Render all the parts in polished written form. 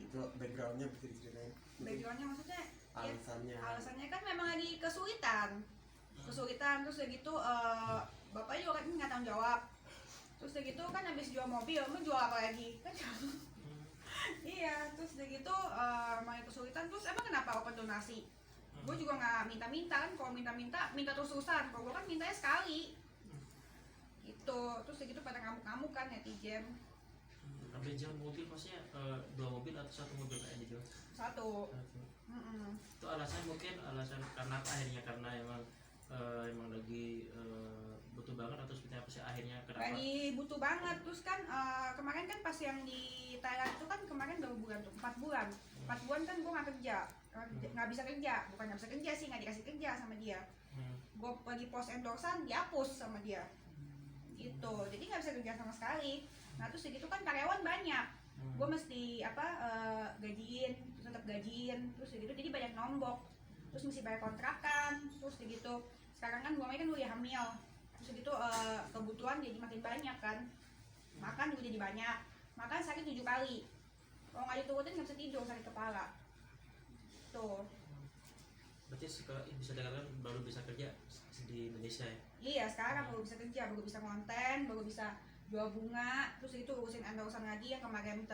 Itu backgroundnya bisa diceritain? Backgroundnya maksudnya alasannya kan memang lagi kesulitan terus udah gitu bapaknya juga kan nggak tanggung jawab, terus udah gitu kan habis jual mobil mau jual apa lagi kan. Iya, terus udah gitu malah kesulitan. Terus emang kenapa open donasi? Gue juga nggak minta-minta kan, kalau minta terus-terusan, kalau gue kan mintanya sekali gitu. Terus udah gitu pada ngamuk-ngamuk kan netizen. Ambil jual mobil maksudnya 2 mobil atau 1 mobil kayak gitu? Satu. Itu alasan karena apa akhirnya? Karena emang lagi butuh banget atau seperti apa sih akhirnya kenapa? Lagi butuh banget. Terus kan kemarin kan pas yang di Thailand itu kan kemarin berapa bulan tuh? 4 bulan. 4 bulan kan gue nggak kerja, nggak bisa kerja, bukan nggak bisa kerja sih, nggak dikasih kerja sama dia. Gue lagi post endorsan dihapus sama dia gitu, jadi nggak bisa kerja sama sekali. Nah terus segitu kan karyawan banyak, gue mesti gajiin, terus tetap gajiin, terus segitu jadi banyak nombok, terus mesti bayar kontrakan, terus segitu. Sekarang kan gue ya hamil, terus segitu kebutuhan jadi makin banyak kan, makan juga jadi banyak, makan sakit 7 kali, kalau nggak diturutin nggak bisa tidur, sakit kepala tuh. Berarti bisa dikatakan baru bisa kerja di Indonesia ya? Iya, sekarang baru bisa kerja, baru bisa konten, baru bisa jual bunga, terus itu urusin endorsan lagi yang kemarin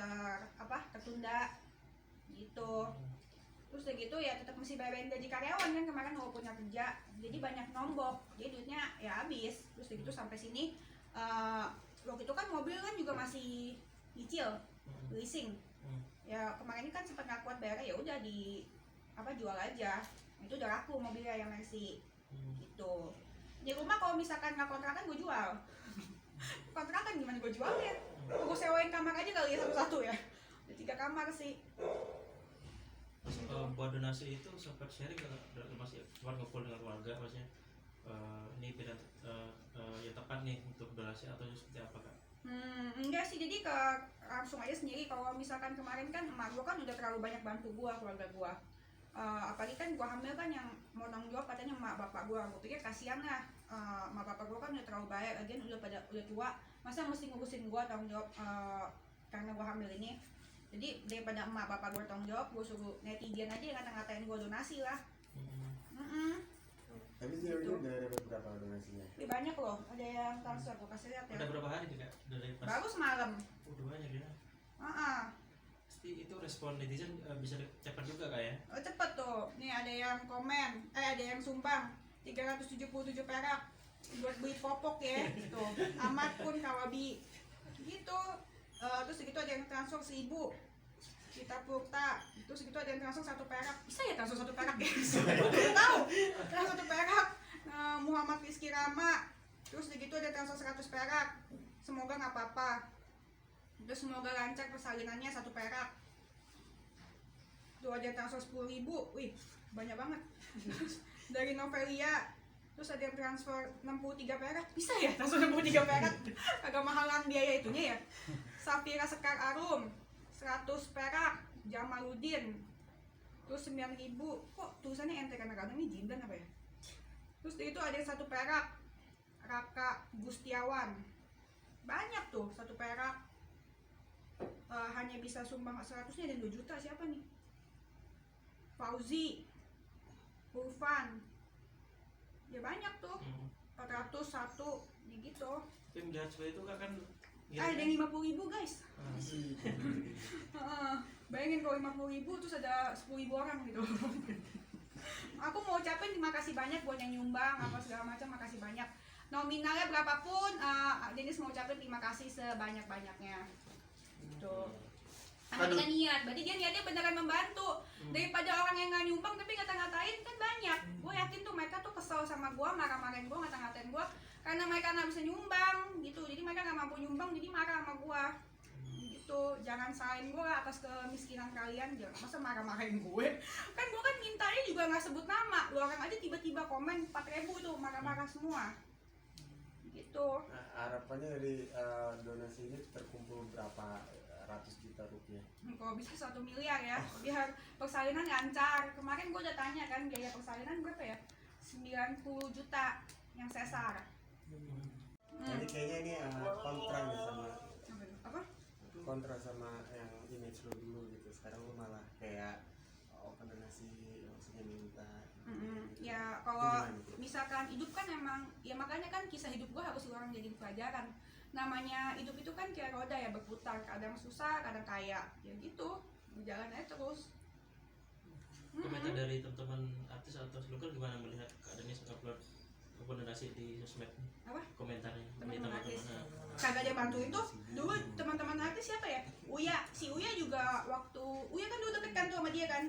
tertunda gitu. Terus udah gitu ya tetap mesti bayarin gaji karyawan kan kemarin walaupun nggak kerja, jadi banyak nombok, jadi duitnya ya habis. Terus udah gitu sampai sini waktu itu kan mobil kan juga masih nyicil, leasing. Ya kemarin ini kan sempat nggak kuat bayarnya, ya udah jual aja. Itu udah laku mobilnya yang Mercy gitu. Di rumah kalau misalkan nggak kontrakan gue jual. Kontrakan gimana gue jualnya? Gue sewain kamar aja kali ya satu-satu ya. Ada 3 kamar sih. Buat donasi itu sempat sharing masih cuma ngumpul dengan keluarga maksudnya ini beda yang tepat nih untuk donasi atau seperti apa Kak? Enggak sih, jadi langsung aja sendiri. Kalau misalkan kemarin kan emak gue kan udah terlalu banyak bantu gue, keluarga gue. Apalagi kan gue hamil kan yang mau tanggung jawab katanya emak bapak gue pikir kasihan lah, emak bapak gue kan udah terlalu baik, lagian udah tua, masa mesti ngurusin gue tanggung jawab karena gue hamil ini. Jadi daripada emak bapak gue tanggung jawab, gue suruh netizen aja yang ngata-ngatain gue donasi lah. Tapi sejauh ini udah dapat berapa donasinya? Banyak loh, ada yang transfer, gue kasih lihat ya. Udah berapa hari Kak? Baru semalam. Udah banyak ya? Pasti itu respon netizen bisa cepat juga Kak ya? Oh cepet tuh, nih ada yang komen, ada yang sumbang 377 perak buat beli popok ya, gitu. Amat pun kawabi, gitu. Terus segitu ada yang transfer 1000 kita Purta, terus segitu ada yang transfer 1 perak. Bisa ya transfer 1 perak ya? Gue belum tahu. Transfer 1 perak, Muhammad Rizky Rama, terus segitu ada transfer 100 perak. Semoga nggak apa-apa. Terus semoga lancar persalinannya 1 perak. Tuh ada yang transfer 10.000, wih banyak banget. Dari Novelia, terus ada yang transfer 63 perak. Bisa ya transfer 63 perak? Agak mahalan biaya itunya ya. Safira Sekar Arum 100 perak. Jamaludin terus 9.000. Kok tulisannya ente karena kadang ini Jindan apa ya? Terus itu ada yang 1 perak. Raka Gustiawan, banyak tuh 1 perak. Hanya bisa sumbang 100 nya ada 2 juta, siapa nih? Fauzi, Urfan, ya banyak tuh. 400 1 ya gitu. Tapi melihat seperti itu kan ada yang 50.000 guys. Bayangin kalau 50.000 terus ada 10.000 orang gitu. Aku mau ucapin terima kasih banyak buat yang nyumbang apa segala macam, makasih banyak. Nominalnya berapapun, Denis mau ucapin terima kasih sebanyak-banyaknya. Tuh. Karena niat, berarti dia niatnya beneran membantu. Daripada orang yang nggak nyumbang tapi ngata-ngatain kan banyak. Gue yakin tuh mereka tuh kesel sama gue, marah-marahin gue, ngata-ngatain gue karena mereka nggak bisa nyumbang gitu. Jadi mereka nggak mampu nyumbang, jadi marah sama gue. Gitu, jangan salahin gue atas kemiskinan kalian, jangan masa marah-marahin gue. Kan gue kan mintanya juga nggak sebut nama, lu orang aja tiba-tiba komen 4.000 tuh marah-marah semua. Gitu. Nah, harapannya dari donasi ini terkumpul berapa ratus juta rupiah? Kalau bisa 1 miliar ya, biar persalinan lancar. Kemarin gue udah tanya kan biaya persalinan berapa ya? 90 juta yang sesar. Jadi kayaknya ini kontra nih sama Apa? kontra sama yang image lo dulu gitu. sekarang lu malah kayak open donasi, maksudnya minta. Ya Itu kalau gimana tuh? misalkan hidup kan emang ya, makanya kan kisah hidup gue harus orang jadi pelajaran. Namanya hidup itu kan kayak roda ya, berputar, kadang susah kadang kaya ya gitu, berjalan aja terus. Komentar dari teman-teman artis atau seluruh gimana melihat keadaannya upload rekomendasi di sosmed? Apa? Komentarnya dari Teman-teman artis teman-teman. kagak dia bantuin tuh dulu. Teman-teman artis siapa ya, Uya, si Uya juga waktu Uya kan dulu deket kan tuh sama dia kan.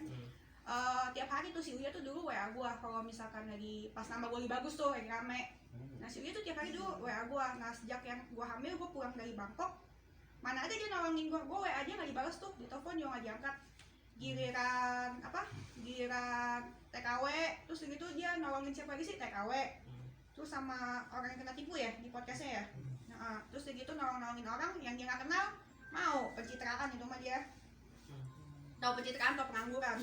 Tiap hari tuh si Uya tuh dulu WA gua kalau misalkan lagi pas nama gua lagi bagus tuh, lagi rame. Nah si Uya tuh tiap hari dulu WA gua. Nah sejak yang gua hamil, gua pulang dari Bangkok, mana ada dia nolongin gua WA aja nggak dibalas tuh, di telepon juga nggak diangkat. Giliran TKW, terus gitu dia nolongin siapa lagi sih, TKW, terus sama orang yang kena tipu ya di podcastnya ya. Nah, terus gitu nolongin orang yang dia nggak kenal, mau pencitraan itu mah dia. Tahu pencitraan atau pengangguran?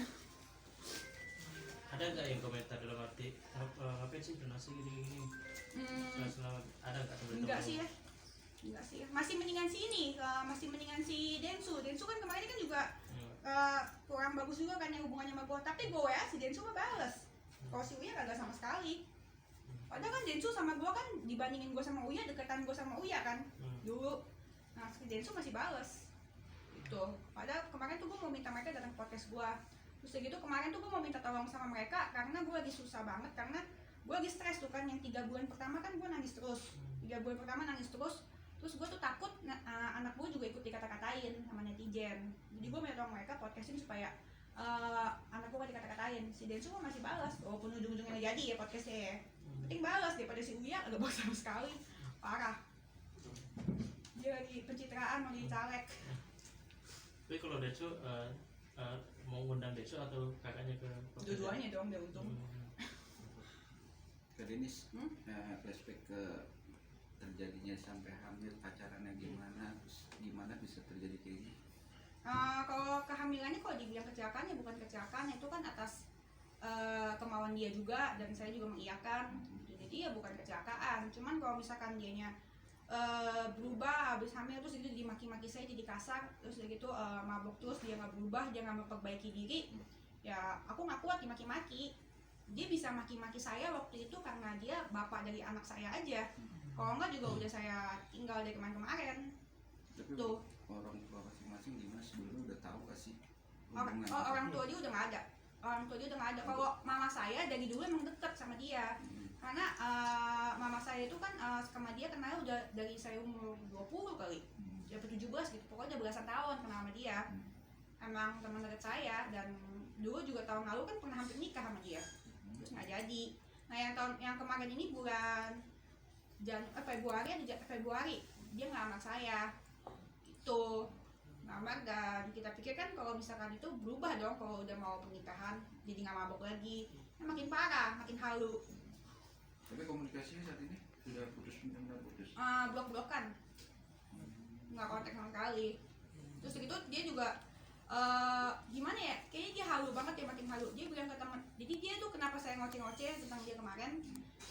Ada nggak yang komentar dalam arti ngapain sih donasi gini-gini? Selama ada nggak teman-teman? Enggak sih ya, enggak sih ya. Masih mendingan si ini, masih mendingan si Densu kan kemarin kan juga kurang bagus juga kan yang hubungannya sama gue, tapi gue WA si Densu mah bales. Kalau si Uya kagak sama sekali. Padahal kan Densu sama gue kan, dibandingin gue sama Uya, deketan gue sama Uya kan dulu. Nah si Densu masih bales itu. Padahal kemarin tuh gue mau minta mereka datang ke podcast gue. Terus gitu kemarin tuh gue mau minta tolong sama mereka karena gue lagi susah banget, karena gue lagi stres tuh kan. Yang 3 bulan pertama kan gue nangis terus, 3 bulan pertama nangis terus. Terus gue tuh takut anak gue juga ikut dikata-katain sama netizen. Jadi gue minta tolong mereka podcastin supaya anak gue gak dikata-katain. Si Densu masih balas, walaupun ujung-ujungnya gak jadi ya podcastnya ya. Penting balas daripada si Uya gak balas sama sekali. Parah. Dia lagi pencitraan, mau jadi caleg. Tapi kalau Deco mau ngundang Deco atau kakaknya ke podcast? Dua-duanya dong, dia untung. Ke Denis, flashback ke terjadinya sampai hamil, pacarannya gimana, terus gimana bisa terjadi kayak gini? Kalau kehamilannya, kalau dibilang kecelakaan ya bukan kecelakaan, itu kan atas kemauan dia juga dan saya juga mengiyakan gitu. Jadi ya bukan kecelakaan. Cuman kalau misalkan dianya berubah habis hamil terus itu jadi maki-maki saya, jadi kasar, terus gitu mabuk terus, dia nggak berubah, dia nggak memperbaiki diri, ya aku nggak kuat dimaki-maki. Dia bisa maki-maki saya waktu itu karena dia bapak dari anak saya aja. Kalau enggak juga udah saya tinggal dari kemarin-kemarin. Tapi Tuh. orang tua masing-masing gimana sebelumnya udah tahu gak sih? Orang tua dia udah nggak ada. Orang tua dia udah nggak ada. Kalau mama saya dari dulu emang deket sama dia. Karena mama saya itu kan sama dia kenal udah dari saya umur 20 kali. Ya 17 gitu. Pokoknya belasan tahun kenal sama dia. Emang teman dekat saya, dan dulu juga tahun lalu kan pernah hampir nikah sama dia. Terus nggak jadi. Nah yang kemarin ini bulan Februari dia ngelamar saya gitu, ngelamar, dan kita pikir kan kalau misalkan itu berubah dong kalau udah mau pernikahan, jadi nggak mabok lagi. Makin parah, makin halu. Tapi komunikasinya saat ini sudah benar-benar putus. Blok-blokan, nggak kontak sama sekali. Terus gitu dia juga gimana ya, kayaknya dia halu banget ya, makin halu. Dia bilang ke teman, jadi dia tuh kenapa saya ngoceh-ngoceh tentang dia kemarin,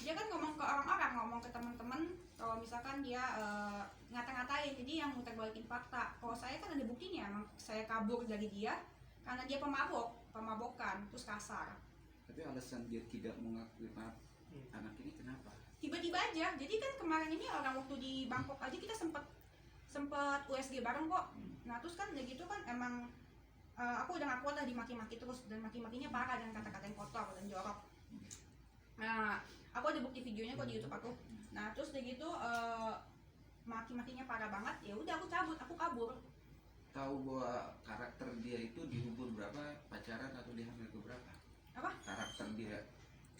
dia kan ngomong ke orang-orang, ngomong ke teman-teman kalau misalkan dia ngata-ngatain, jadi yang muter balikin fakta. Kalau saya kan ada buktinya, emang saya kabur dari dia karena dia pemabokan, terus kasar. Tapi alasan dia tidak mengakui maaf anak ini kenapa? Tiba-tiba aja. Jadi kan kemarin ini orang waktu di Bangkok aja kita sempet USG bareng kok. Nah terus kan udah gitu kan emang aku udah gak kuat lah dimaki-maki terus, dan maki-makinya parah dan kata-kata yang kotor dan jorok. Nah aku ada bukti videonya kok di YouTube aku. Nah terus udah gitu maki-makinya parah banget. Ya udah aku cabut, aku kabur. Tahu bahwa karakter dia itu di umur berapa pacaran atau di hamil ke berapa? Apa? Karakter dia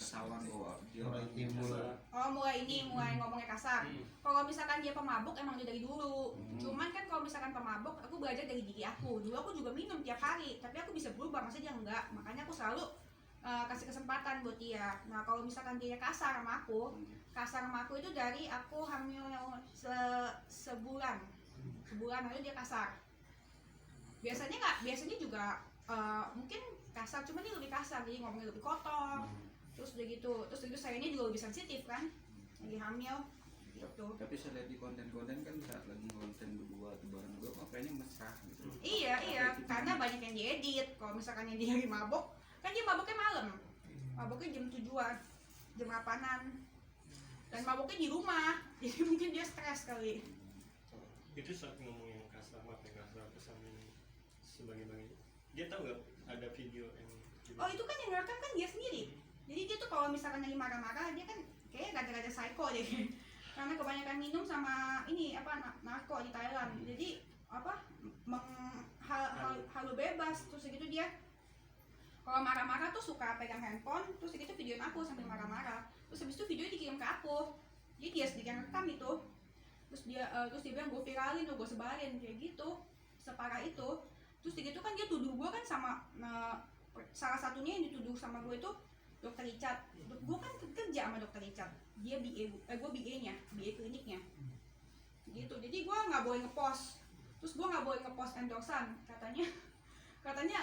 ketahuan bahwa dia Mulai orang timbul. Mulai ngomongnya kasar. Kalau misalkan dia pemabuk emang dia dari dulu. Cuman kan kalau misalkan pemabuk, aku belajar dari diri aku. Dulu aku juga minum tiap hari, tapi aku bisa berubah, masa dia enggak. Makanya aku selalu kasih kesempatan buat dia. Nah kalau misalkan dia kasar sama aku itu dari aku hamil sebulan lalu dia kasar. Biasanya juga mungkin kasar, cuman dia lebih kasar, jadi ngomongnya lebih kotor. Terus udah gitu sayanya juga lebih sensitif kan, lagi hamil gitu. Tapi saya lihat di konten-konten kan saat lagi konten berdua atau bareng berdua kok kayaknya mesra gitu. Iya, karena banyak yang diedit. Kalau misalkan yang dia lagi mabok, kan dia maboknya malam. Maboknya jam 7-an, jam 8-an. Dan maboknya di rumah. Jadi mungkin dia stres kali. Itu saat ngomong yang kasar, maaf ya, kasar pesan sebagai-bagai. Dia tahu nggak ada video yang Oh, itu kan yang ngerekam kan dia sendiri. Jadi dia tuh kalau misalkan lagi marah-marah, dia kan kayaknya gada-gada psycho deh. Karena kebanyakan minum sama ini narko di Thailand. Jadi halu bebas. Terus gitu dia kalau marah-marah tuh suka pegang handphone, terus gitu videoin aku sambil marah-marah. Terus habis itu videonya dikirim ke aku. Jadi dia sendiri yang rekam itu. Terus dia bilang gue viralin tuh, gue sebarin kayak gitu. Separah itu. Terus gitu kan dia tuduh gue kan sama salah satunya yang dituduh sama gue itu Dokter Richard. Gue kan kerja sama Dokter Richard. Dia gue BA-nya, BA kliniknya. Gitu. Jadi gue nggak boleh ngepost. Terus gue nggak boleh ngepost endorsan. Katanya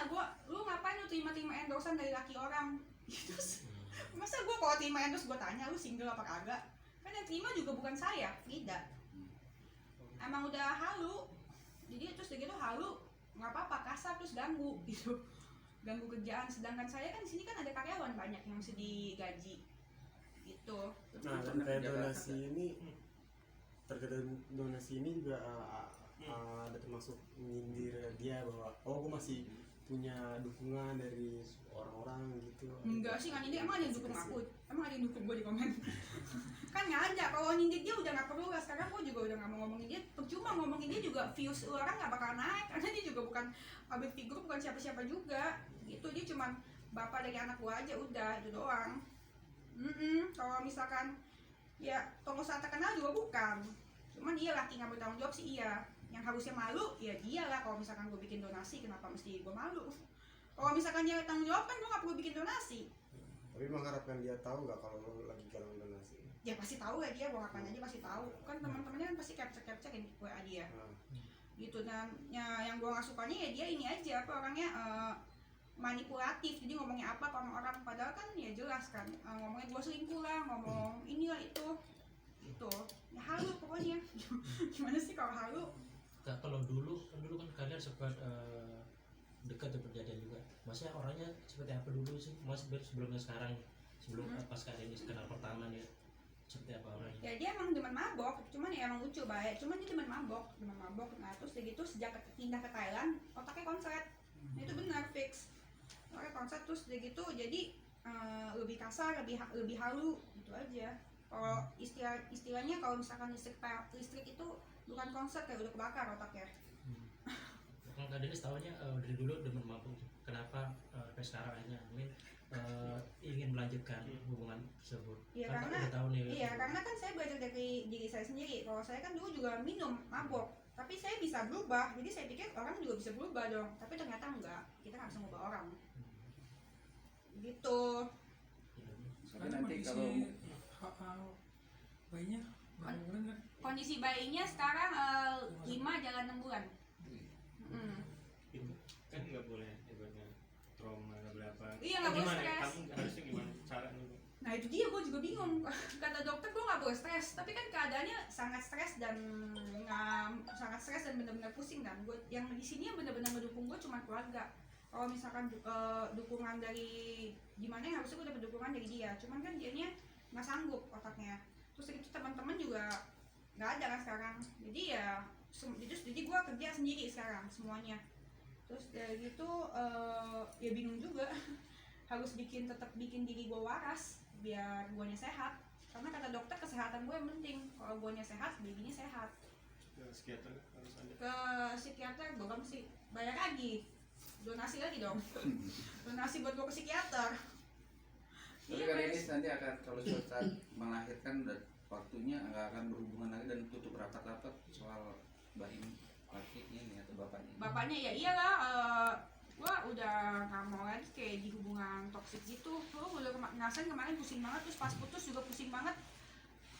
lu ngapain lu terima endorsan dari laki orang? Terus masa gue kalau terima endorse gue tanya lu single apa kagak? Kan yang terima juga bukan saya, Frida. Emang udah halu. Jadi terus gitu halu, nggak apa-apa, kasar terus ganggu gitu. Ganggu kerjaan, sedangkan saya kan di sini kan ada karyawan banyak yang mesti digaji gitu. Nah, terkait donasi ini juga ada termasuk menyindir dia bahwa gue masih punya dukungan dari orang-orang gitu. Enggak sih, nggak nyindir. Emang ada yang dukung aku? Emang ada yang dukung gue di komen? Kan nggak ada. Kalau nyindir dia udah nggak perlu lah. Sekarang gue juga udah nggak mau ngomongin dia. Percuma ngomongin dia juga, views orang nggak bakal naik. Karena dia juga bukan public figure, bukan siapa-siapa juga. Gitu, dia cuman bapak dari anak gue aja, udah itu doang. Kalau misalkan ya pengusaha terkenal juga bukan. Cuman dia laki ngambil tanggung jawab sih iya. Yang harusnya malu ya dia lah. Kalau misalkan gue bikin donasi, kenapa mesti gue malu? Kalau misalkan dia tanggung jawab kan gue nggak perlu bikin donasi. Tapi mengharapkan dia tahu nggak kalau lo lagi galang donasi? Ya pasti tahu lah dia, gue ngapain aja pasti tahu. Kan teman-temannya kan pasti capture-capturein WA dia. Gitu. Dan ya, yang gue nggak sukanya ya dia ini aja orangnya manipulatif. Jadi ngomongnya apa ke orang-orang, padahal kan ya jelas kan ngomongnya gue selingkuh lah, ngomong inilah itu gitu. Ya halu pokoknya. Gimana sih kalau halu? Kalau dulu kan kalian sempat dekat tuh perjanjian juga. Maksudnya orangnya seperti apa dulu sih? Sebelumnya sekarang, sebelum pas kalian kenal pertama nih, seperti apa orangnya? Ya dia emang demen mabok, cuman ya emang lucu baik. Cuman dia demen mabok. Nah terus gitu sejak pindah ke Thailand otaknya konslet. Nah, itu benar fix. Otaknya konslet terus gitu jadi lebih kasar, lebih halu gitu aja. Kalau istilahnya kalau misalkan listrik itu bukan konslet kayak udah kebakar otaknya. Kalau Kak Denis tahunya dari dulu demen mabuk, kenapa sampai sekarang akhirnya ingin melanjutkan hubungan tersebut? Iya Kan karena udah tahu nih. iya karena kan saya belajar dari diri saya sendiri. Kalau saya kan dulu juga minum mabok, tapi saya bisa berubah. Jadi saya pikir orang juga bisa berubah dong, tapi ternyata enggak. Kita nggak bisa ngubah orang. Gitu. Tapi nanti kalau bayinya berapa bulan kan? Kondisi bayinya sekarang 5 jalan 6 bulan. itu kan nggak boleh ibaratnya trauma nggak berapa. Iya, nggak boleh Gimana? stres. Kamu harusnya gimana caranya? Nah itu dia, gue juga bingung. Kata dokter gue nggak boleh stres, tapi kan keadaannya sangat stres dan benar-benar pusing kan. Gue yang di sini yang benar-benar mendukung gue cuma keluarga. Kalau misalkan dukungan dari gimana ya harusnya gue dapet dukungan dari dia. Cuman kan dianya nggak sanggup otaknya. Terus itu teman-teman juga nggak ada kan sekarang. Jadi jadi gue kerja sendiri sekarang semuanya. Terus dari gitu ya bingung juga. Harus tetap bikin diri gue waras biar guanya sehat. Karena kata dokter kesehatan gue yang penting. Kalau guanya sehat, babynya sehat. Ke psikiater harus ada. Ke psikiater belum sih, bayar lagi, donasi lagi dong. Donasi buat gue ke psikiater. tapi kan ini nanti akan kalau suatu saat melahirkan dan waktunya nggak akan berhubungan lagi dan tutup rapat-rapat soal bayi lakinya ini atau bapaknya. Bapaknya ya iyalah, gua udah nggak mau lagi kayak di hubungan toksik gitu. Lo udah ngerasain kemarin pusing banget, terus pas putus juga pusing banget,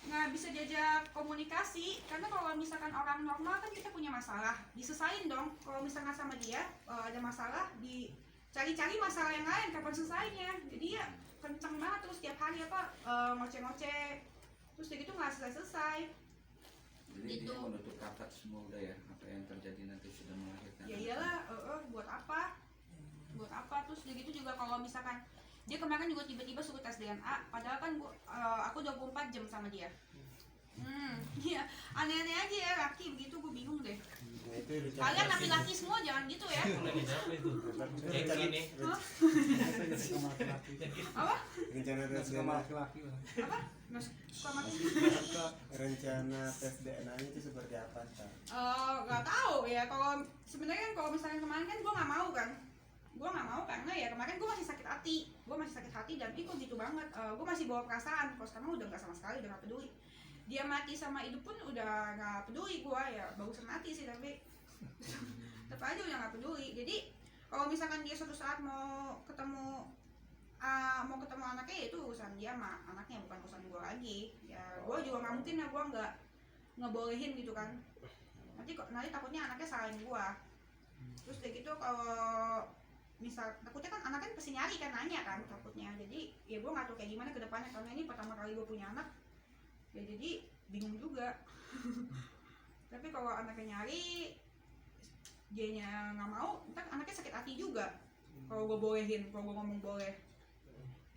nggak bisa diajak komunikasi. Karena kalau misalkan orang normal kan kita punya masalah, disesain dong. Kalau misalkan sama dia ada masalah, dicari-cari masalah yang lain kapan selesainya. Jadi ya kenceng banget terus tiap hari ngoceh-ngoceh, terus gitu nggak selesai-selesai. Jadi Itu. dia menutup rapat semua udah ya apa yang terjadi nanti sudah melahirkan. Ya iyalah, buat apa? Buat apa? Terus udah gitu juga kalau misalkan dia kemarin juga tiba-tiba suruh tes DNA, padahal kan aku 24 jam sama dia. Iya, aneh-aneh aja ya laki begitu, gue bingung deh. Nah, itu rencana Kalian laki-laki semua jangan gitu ya. Lagi apa itu? Kayak gini. Apa? rencana tes Sama DNA laki-laki lah. Apa? Mas suka mati? rencana tes DNA nya itu seperti apa Kak? Nggak tahu ya. Kalau sebenarnya kan kalau misalnya kemarin kan gue nggak mau kan. Gue nggak mau karena ya kemarin gue masih sakit hati. Gue masih sakit hati dan itu gitu banget. Gue masih bawa perasaan. Kalau sekarang udah nggak sama sekali, udah nggak peduli. Dia mati sama hidup pun udah nggak peduli gue ya. Bagusan mati sih tapi tetap aja udah nggak peduli. Jadi kalau misalkan dia suatu saat mau ketemu anaknya ya itu urusan dia sama anaknya, bukan urusan gue lagi. Ya gue juga nggak mungkin ya gue nggak ngebolehin gitu kan. Nanti takutnya anaknya salahin gue. Terus kayak gitu kalau misal takutnya kan anaknya pasti nyari kan, nanya kan takutnya. Jadi ya gue nggak tahu kayak gimana ke depannya karena ini pertama kali gue punya anak. Ya jadi bingung juga. Tapi kalau anaknya nyari dianya nggak mau, ntar anaknya sakit hati juga. Kalau gue bolehin, kalau gue ngomong boleh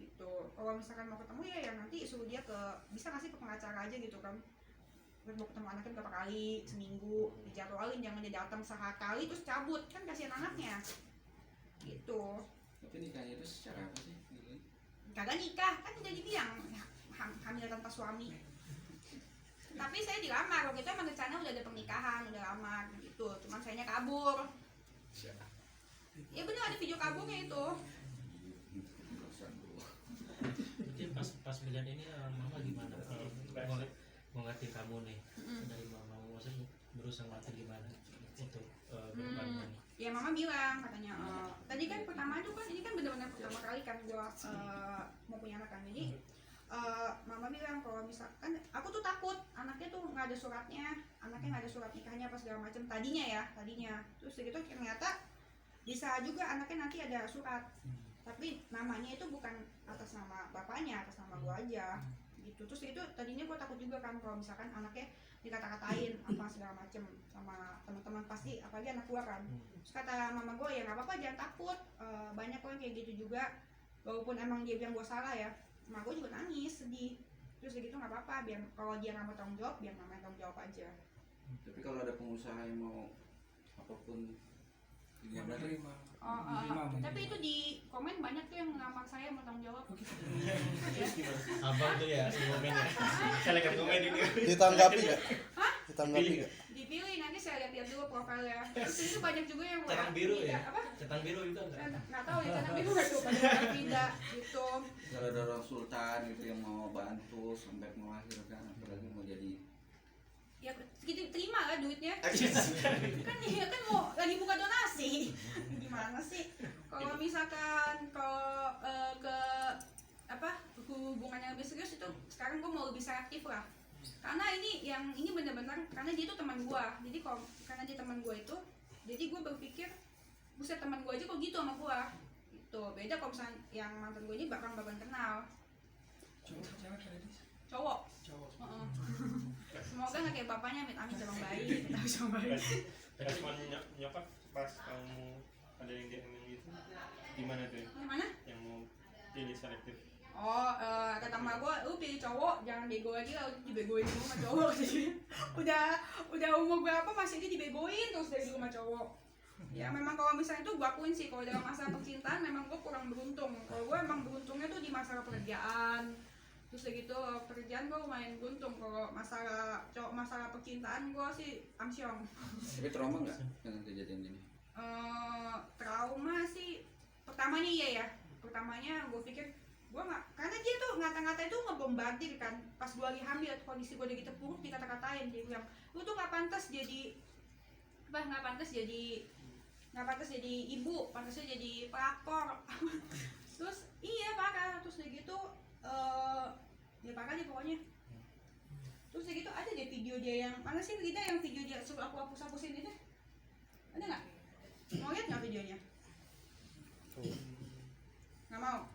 gitu. Kalau misalkan mau ketemu ya nanti suruh dia bisa ngasih ke pengacara aja gitu kan. Mau ketemu anaknya berapa kali seminggu, dijadwalin, jangan dia datang sekali terus cabut, kan kasihan anaknya gitu. Tapi nikahnya itu secara apa sih? Kagak nikah, kan udah dibilang hamil tanpa suami. Tapi saya dilamar, waktu itu emang rencana udah ada pernikahan, udah lamar gitu. Cuman sayanya kabur. Ya bener ada video kaburnya itu. Jadi pas melihat ini mama gimana? Mau ngerti kamu nih dari mama, maksudnya berusaha ngerti gimana untuk berdepan. Ya mama bilang katanya tadi kan pertama itu kan ini kan benar-benar pertama kali kan gua mau punya anak kan. Jadi mama bilang kalau misalkan aku tuh takut anaknya tuh nggak ada suratnya, anaknya nggak ada surat nikahnya apa segala macam tadinya. Terus begitu ternyata bisa juga anaknya nanti ada surat, tapi namanya itu bukan atas nama bapaknya, atas nama gua aja gitu. Terus itu tadinya gua takut juga kan kalau misalkan anaknya dikata-katain apa segala macem sama teman-teman, pasti apalagi anak gua kan. Terus kata mama gua ya nggak apa-apa, jangan takut, banyak kok yang kayak gitu juga, walaupun emang dia bilang gua salah ya. Mama gua juga nangis sedih. Terus gitu nggak apa-apa, biar kalau dia nggak mau tanggung jawab biar mama yang tanggung jawab aja. Tapi kalau ada pengusaha yang mau apapun Yang gimana? menerima. Tapi itu di komen banyak tuh yang ngelamar saya mau tanggung jawab. Abang tuh ya si momennya. Saya lagi komen ini. Ditanggapi nggak? Hah? Ditanggapi nggak? Dipilih, nanti saya lihat dulu profilnya. Terus itu banyak juga yang Centang biru ya? Apa? Centang biru juga enggak? Nggak tahu ya, centang biru nggak tuh pada tidak gitu. Kalau ada orang sultan gitu yang mau bantu sampai melahirkan, apalagi mau jadi Ya gitu terima lah duitnya. Kan dia kan mau lagi buka donasi. Gimana sih? Kalau misalkan kalau ke apa hubungan yang lebih serius itu sekarang gue mau lebih selektif lah. Karena ini benar-benar karena dia tuh teman gue. Jadi kalau karena dia teman gue itu, jadi gue berpikir buset teman gue aja kok gitu sama gue. Itu beda kalau misalnya yang mantan gue ini bakal kenal. Cowok. Heeh. Semoga nggak kayak bapaknya, amit-amit cabang bayi, kita cabang bayi. Pas nyokap pas kamu ada yang DM gitu, gimana tuh? Yang mana? Yang mau pilih selektif. Kata emak gue, lu pilih cowok, jangan bego lagi lah, dibegoin dulu sama cowok. udah umur berapa masih dia dibegoin terus dari dulu sama cowok. Ya memang kalau misalnya itu gue akuin sih, kalau dalam masalah percintaan memang gue kurang beruntung. Kalau gue emang beruntungnya tuh di masalah pekerjaan. Terus gitu pekerjaan gue lumayan beruntung. Kalau masalah percintaan gue sih amsyong. tapi trauma nggak dengan kejadian ini? Trauma sih pertamanya iya ya. Pertamanya gue pikir gue nggak, karena dia tuh ngata-ngata itu ngebombardir kan. Pas gue lagi hamil kondisi gue udah gitu buruk, dikata-katain, dia bilang lu tuh nggak pantas jadi ibu, pantasnya jadi pelakor. Terus iya parah. Terus udah gitu ya parah deh pokoknya. Terus udah gitu ada deh video dia yang mana sih kita yang video dia suruh aku hapus-hapusin itu, ada nggak? Mau lihat nggak videonya? Nggak mau.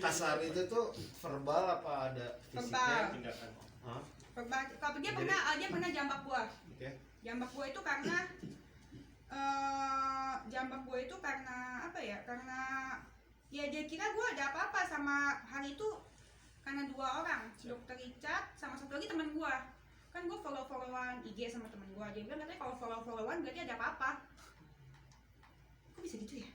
Kasar itu tuh verbal apa ada Verbal. Tindakan. Hah? Kalau dia pernah jambak gua. Oke. Jambak gua itu karena apa ya? Karena ya dia kira gua ada apa-apa sama hari itu, karena 2 orang, Dokter Richard sama satu lagi teman gua. Kan gua follow-followan IG sama teman gua. Dia bilang katanya kalau follow-followan berarti ada apa-apa. Kok bisa gitu ya?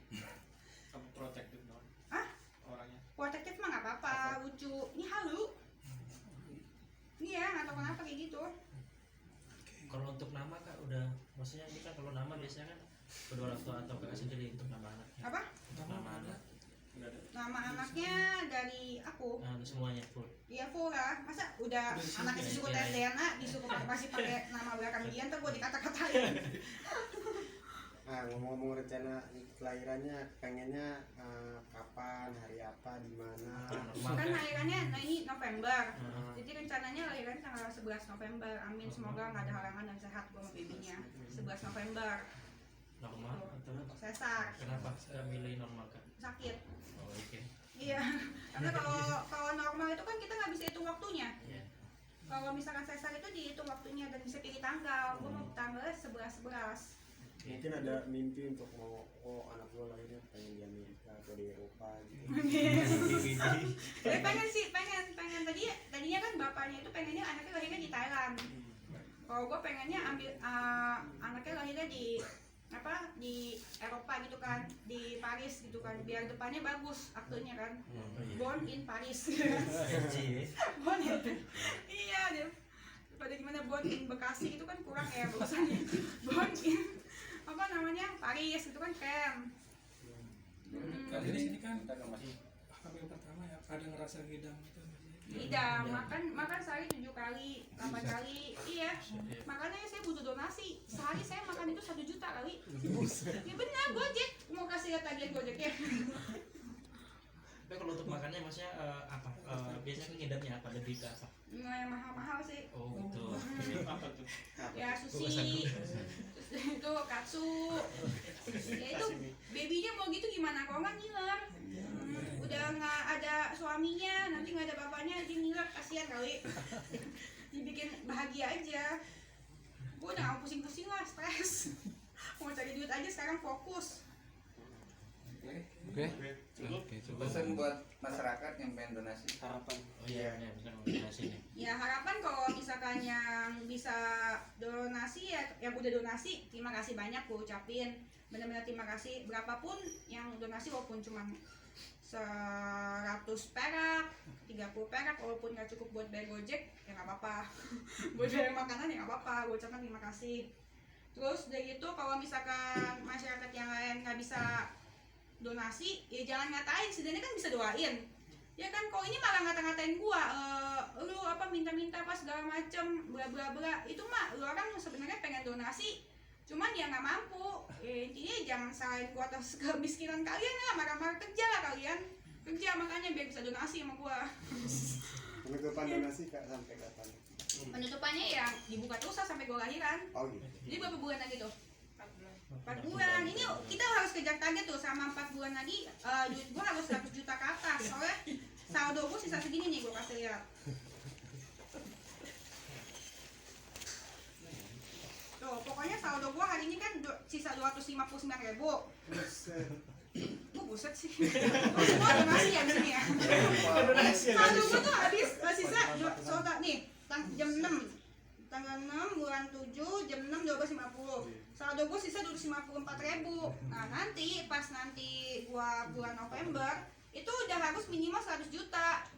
Kamu protektif dong Hah? orangnya. Protektif mah nggak apa-apa, lucu. Ini halu. Iya, nggak tahu kenapa kayak gitu. Kalau untuk nama kak udah, maksudnya ini kan kalau nama biasanya kan kedua orang tua atau kakak sendiri untuk nama anaknya. Apa? Untuk nama anak. Nggak ada. Nama anaknya dari aku. Nah, semuanya full. Iya full lah. Masa udah anaknya disuruh tes DNA, disuruh masih pakai nama belakang dia, ntar gue dikata-katain. Nah, ngomong-ngomong rencana kelahirannya, pengennya kapan, hari apa, di mana? Normal Kan kan? lahirannya ini November. Nah, Jadi rencananya lahiran tanggal 11 November. Amin, semoga nggak ada halangan dan sehat gue sama babynya. 11 November. normal atau Sesar. kenapa milih normal kak? Sakit. Oh oke. Iya. Karena kalau normal itu kan kita nggak bisa hitung waktunya. Iya. Kalau misalkan sesar itu dihitung waktunya dan bisa pilih tanggal. Gue mau tanggalnya 11. Mungkin ada mimpi untuk mau, anak gua lahirnya pengen di Amerika atau di Eropa gitu. Tapi pengen sih, pengen tadinya kan bapaknya itu pengennya anaknya lahirnya di Thailand. Kalau gue pengennya ambil anaknya lahirnya di Eropa gitu kan, di Paris gitu kan, biar depannya bagus aktenya kan. Born in Paris. Born in, iya dia. Pada gimana born in Bekasi itu kan kurang ya bagusannya. Born in apa namanya Paris itu kan keren. Kali ini kan kita kan masih hamil pertama ya, ada ngerasa ngidam gitu. Tidak, makan sehari 7 kali, 8 kali, iya. Makanya saya butuh donasi. Sehari saya makan itu 1 juta kali. Ya benar, Gojek. Mau kasih lihat tagihan Gojek ya. Tapi kalau untuk makannya maksudnya apa? Biasanya ngidamnya apa? Lebih ke apa? Nah, yang mahal-mahal sih. Oh gitu. Apa tuh? Ya sushi, itu katsu. Ya itu babynya mau gitu gimana? Kalau nggak ngiler. Udah nggak ada suaminya, nanti nggak ada bapaknya, dia ngiler, kasihan kali. Dibikin bahagia aja. Gue udah nggak pusing-pusing lah, stres. Mau cari duit aja sekarang fokus. Oke. Pesan buat masyarakat yang pengen donasi. Harapan. Oh iya, ini bisa ngomongin nih. Ya harapan kalau misalkan yang bisa donasi ya yang udah donasi, terima kasih banyak gue ucapin. Benar-benar terima kasih, berapapun yang donasi walaupun cuma 100 perak, 30 perak, walaupun nggak cukup buat bayar Gojek ya nggak apa-apa. Buat bayar makanan ya nggak apa-apa, gue ucapkan terima kasih. Terus dari itu kalau misalkan masyarakat yang lain nggak bisa donasi, ya jangan ngatain, setidaknya kan bisa doain. Ya kan, kalau ini malah ngata-ngatain gua, lu apa minta-minta apa segala macem, bla bla bla. Itu mah lu orang sebenarnya pengen donasi, cuman ya nggak mampu. Ya, intinya jangan salahin gua atas kemiskinan kalian lah, marah-marah kerja lah kalian. Kerja makanya biar bisa donasi sama gua. Penutupan donasi Kak sampai kapan? Penutupannya ya dibuka terus lah sampai gua lahiran. Oh gitu. Jadi berapa bulan lagi tuh? 4 bulan. Ini kita harus kejar target tuh, sama 4 bulan lagi duit gua harus 100 juta ke atas. Soalnya saldo gua sisa segini nih, gua kasih lihat. Tuh, pokoknya saldo gua hari ini kan sisa 259.000. Buset sih. Gua donasi ya di sini ya. Saldo gua tuh habis sisa nih, jam 6. Tanggal 6 bulan 7 jam 6 12.50. Saldo gue sisa 254.000. Nah nanti pas gua bulan November itu udah harus minimal 100 juta.